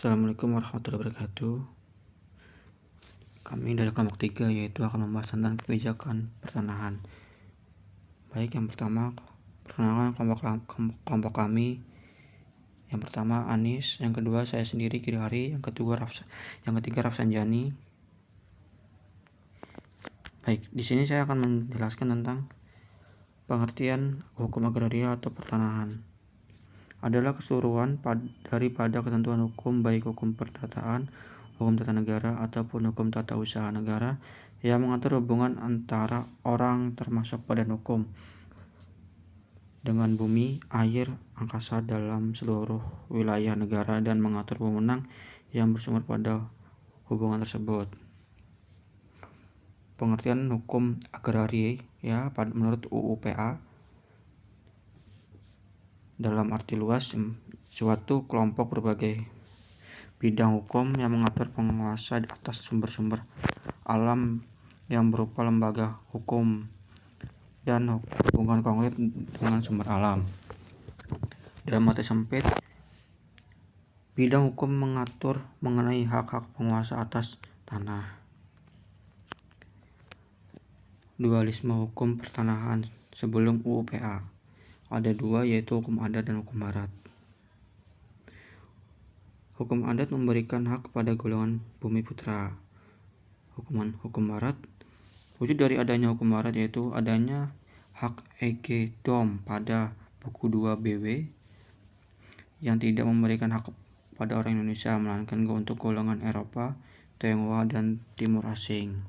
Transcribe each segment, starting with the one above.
Assalamualaikum warahmatullahi wabarakatuh. Kami dari kelompok 3 yaitu akan membahas tentang kebijakan pertanahan. Baik, yang pertama perkenalkan kelompok kami. Yang pertama Anis, yang kedua saya sendiri Kiri Hari, yang ketiga Rafsanjani. Baik, di sini saya akan menjelaskan tentang pengertian hukum agraria atau pertanahan. Adalah keseluruhan daripada ketentuan hukum, baik hukum perdataan, hukum tata negara, ataupun hukum tata usaha negara yang mengatur hubungan antara orang termasuk badan hukum dengan bumi, air, angkasa dalam seluruh wilayah negara dan mengatur wewenang yang bersumber pada hubungan tersebut. Pengertian hukum agraria menurut UU PA dalam arti luas suatu kelompok berbagai bidang hukum yang mengatur penguasa atas sumber-sumber alam yang berupa lembaga hukum dan hubungan konkret dengan sumber alam. Dalam arti sempit, bidang hukum mengatur mengenai hak-hak penguasa atas tanah. Dualisme hukum pertanahan sebelum UU PA ada dua, yaitu hukum adat dan hukum barat. Hukum adat memberikan hak kepada golongan bumi putra. Hukum barat, wujud dari adanya hukum barat yaitu adanya hak egedom pada buku 2 BW yang tidak memberikan hak pada orang Indonesia melainkan untuk golongan Eropa, Tionghoa, dan Timur Asing.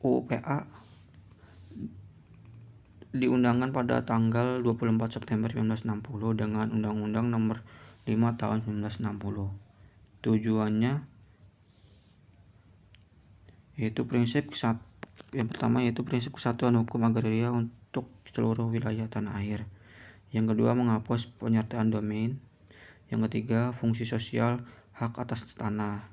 UU PA diundangkan pada tanggal 24 September 1960 dengan Undang-Undang Nomor 5 Tahun 1960. Tujuannya yaitu yang pertama yaitu prinsip kesatuan hukum agraria untuk seluruh wilayah tanah air. Yang kedua, menghapus penyertaan domain. Yang ketiga, fungsi sosial hak atas tanah.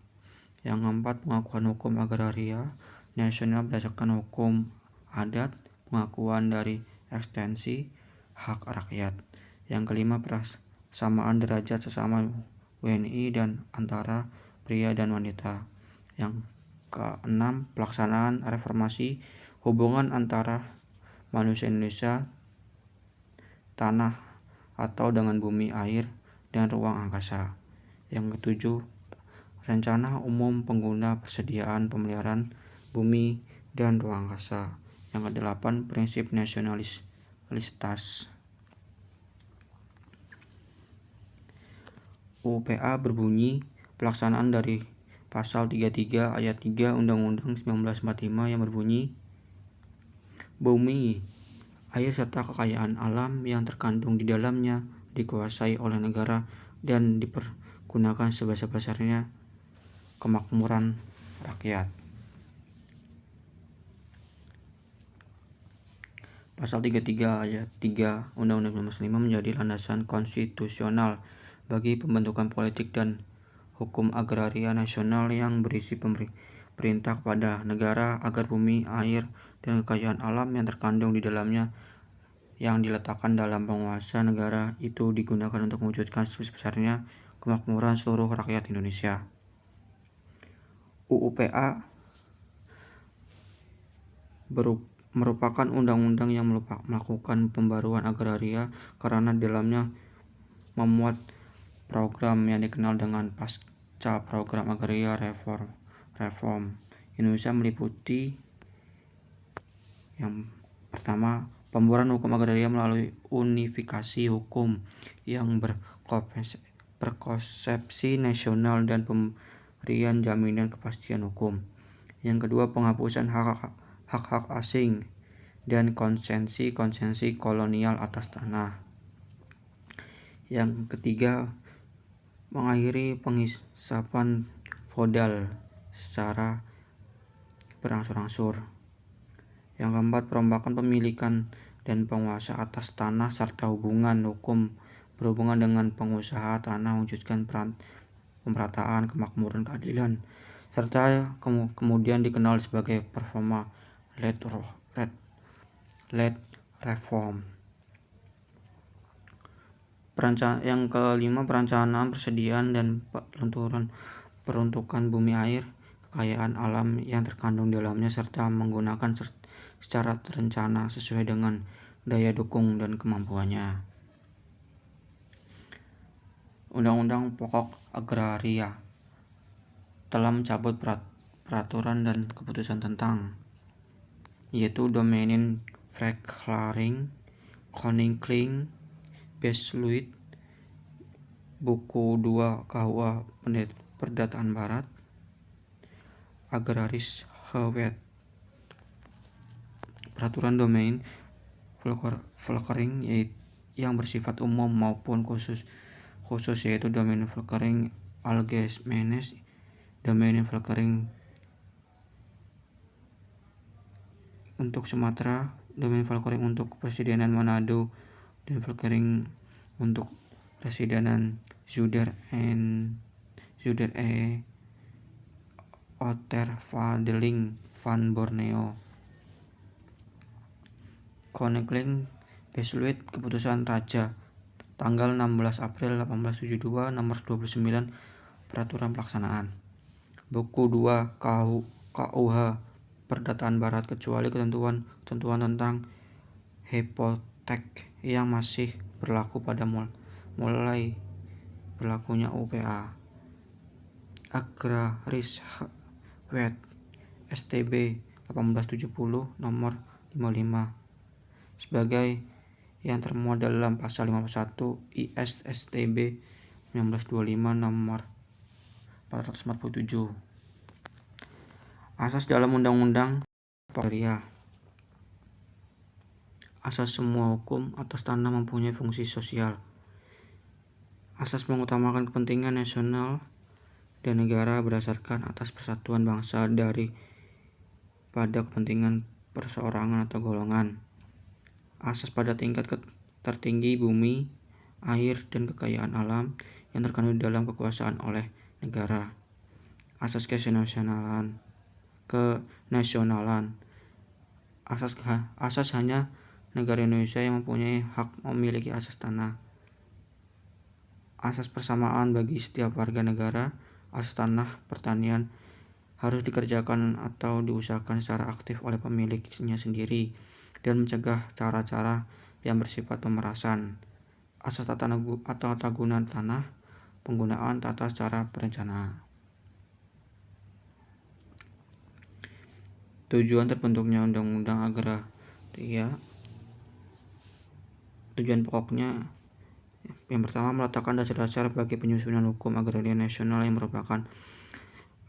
Yang keempat, pengakuan hukum agraria nasional berdasarkan hukum adat, pengakuan dari ekstensi hak rakyat. Yang kelima, persamaan derajat sesama WNI dan antara pria dan wanita. Yang keenam, pelaksanaan reformasi hubungan antara manusia Indonesia, tanah atau dengan bumi, air, dan ruang angkasa. Yang ketujuh, rencana umum pengguna persediaan pemeliharaan bumi dan ruang angkasa. Yang kedelapan, prinsip nasionalitas. UPA berbunyi pelaksanaan dari pasal 33 ayat 3 Undang-Undang 1945 yang berbunyi, bumi, air serta kekayaan alam yang terkandung di dalamnya dikuasai oleh negara dan dipergunakan sebesar-besarnya kemakmuran rakyat. Pasal 33 ayat 3 Undang-Undang 1945 menjadi landasan konstitusional bagi pembentukan politik dan hukum agraria nasional yang berisi perintah kepada negara agar bumi, air, dan kekayaan alam yang terkandung di dalamnya yang diletakkan dalam penguasa negara itu digunakan untuk mewujudkan sebesar-besarnya kemakmuran seluruh rakyat Indonesia. UU PA merupakan undang-undang yang melakukan pembaruan agraria karena di dalamnya memuat program yang dikenal dengan pasca program agraria reform. Indonesia meliputi yang pertama, pembaruan hukum agraria melalui unifikasi hukum yang berkonsepsi nasional dan pemberian jaminan kepastian hukum. Yang kedua, penghapusan hak-hak asing dan konsensi kolonial atas tanah. Yang ketiga, mengakhiri penghisapan feodal secara berangsur-angsur. Yang keempat, perombakan pemilikan dan penguasa atas tanah serta hubungan hukum berhubungan dengan pengusaha tanah mewujudkan pemerataan, kemakmuran, keadilan, serta kemudian dikenal sebagai performa-led reform. Yang kelima, perencanaan, persediaan, dan peruntukan bumi air, kekayaan alam yang terkandung dalamnya, serta menggunakan secara terencana sesuai dengan daya dukung dan kemampuannya. Undang-Undang Pokok Agraria telah mencabut peraturan dan keputusan tentang, yaitu Dominion Verklaring, Koninklijk Besluit, Buku 2 KUA Perdataan Barat, Agraris Wet, Peraturan Domein Verklaring yang bersifat umum maupun khusus, yaitu Domein Verklaring Algemenes, Domein Verklaring untuk Sumatera, Domein Verklaring untuk Presidenan Manado, dan Verklaring untuk Presidenan Zuider Otervadeling van Borneo. Koninklijk Besluit, keputusan Raja, tanggal 16 April 1872, nomor 29, peraturan pelaksanaan. Buku 2 KUH Perdataan Barat, kecuali ketentuan tentang hipotek yang masih berlaku pada mulai berlakunya UPA. Agraris Wet STB 1870 nomor 55 sebagai yang termuat dalam pasal 51 IS STB 1925 nomor 447. Asas dalam Undang-Undang Agraria. Asas semua hukum atas tanah mempunyai fungsi sosial. Asas mengutamakan kepentingan nasional dan negara berdasarkan atas persatuan bangsa pada kepentingan perseorangan atau golongan. Asas pada tingkat tertinggi bumi, air, dan kekayaan alam yang terkandung dalam kekuasaan oleh negara. Asas kenasionalan. Asas hanya negara Indonesia yang mempunyai hak memiliki asas tanah. Asas persamaan bagi setiap warga negara. Asas tanah pertanian harus dikerjakan atau diusahakan secara aktif oleh pemiliknya sendiri dan mencegah cara-cara yang bersifat pemerasan. Asas tata guna tanah, penggunaan tata cara perencanaan. Tujuan terbentuknya Undang-Undang Agraria. Tujuan pokoknya yang pertama, meletakkan dasar-dasar bagi penyusunan hukum agraria nasional yang merupakan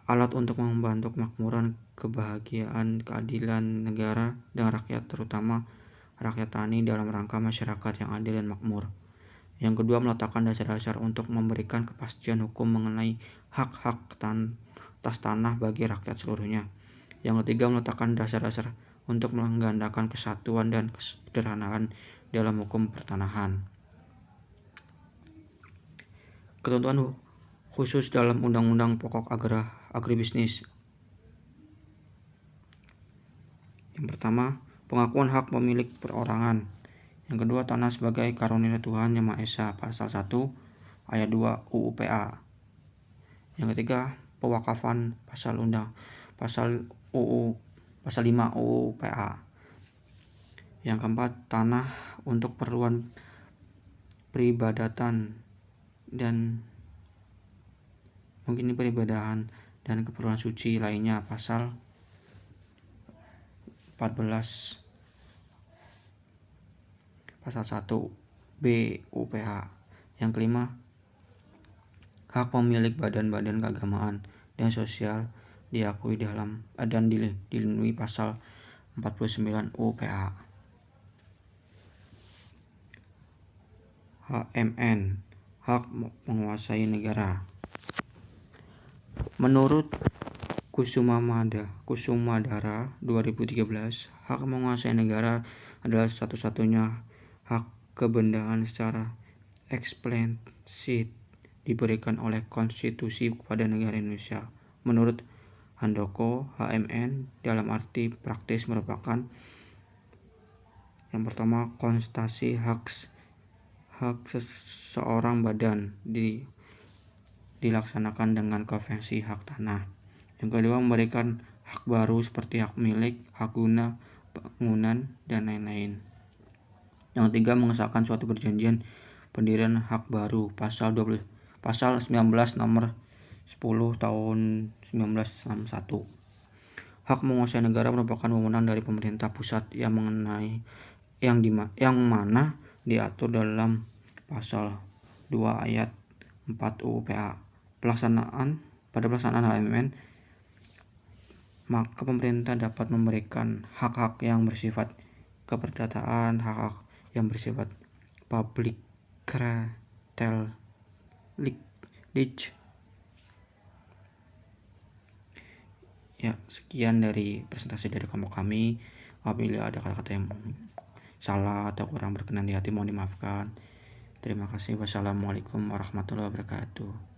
alat untuk membantu kemakmuran, kebahagiaan, keadilan negara dan rakyat, terutama rakyat tani, dalam rangka masyarakat yang adil dan makmur. Yang kedua, meletakkan dasar-dasar untuk memberikan kepastian hukum mengenai hak-hak atas tanah bagi rakyat seluruhnya. Yang ketiga, meletakkan dasar-dasar untuk menggandakan kesatuan dan kesederhanaan dalam hukum pertanahan. Ketentuan khusus dalam Undang-Undang Pokok Agribisnis. Yang pertama, pengakuan hak pemilik perorangan. Yang kedua, tanah sebagai karunia Tuhan Yang Maha Esa, pasal 1 ayat 2 UU PA. Yang ketiga, pewakafan, pasal 5 UU PA. Yang keempat, tanah untuk keperluan peribadatan dan mungkin peribadahan dan keperluan suci lainnya, pasal 14 pasal 1 B UPH. Yang kelima, hak pemilik badan-badan keagamaan dan sosial diakui dalam dan dilindungi pasal 49 UPH. HMN, hak menguasai negara. Menurut Kusumadara 2013, hak menguasai negara adalah satu-satunya hak kebendaan secara eksplisit diberikan oleh konstitusi kepada negara Indonesia. Menurut Handoko, HMN dalam arti praktis merupakan yang pertama, konstatasi hak hak seseorang badan dilaksanakan dengan Konvensi Hak Tanah. Yang kedua, memberikan hak baru seperti hak milik, hak guna bangunan, dan lain-lain. Yang ketiga, mengesahkan suatu perjanjian pendirian hak baru, pasal 19 nomor 10 tahun 1961. Hak menguasai negara merupakan wewenang dari pemerintah pusat yang mana diatur dalam pasal 2 ayat 4 UU PA. Pada pelaksanaan HMN, maka pemerintah dapat memberikan hak-hak yang bersifat keperdataan, hak-hak yang bersifat public privilege. Ya, sekian dari presentasi dari kelompok kami. Apabila ada kata-kata yang salah atau kurang berkenan di hati, mohon dimaafkan. Terima kasih. Wassalamualaikum warahmatullahi wabarakatuh.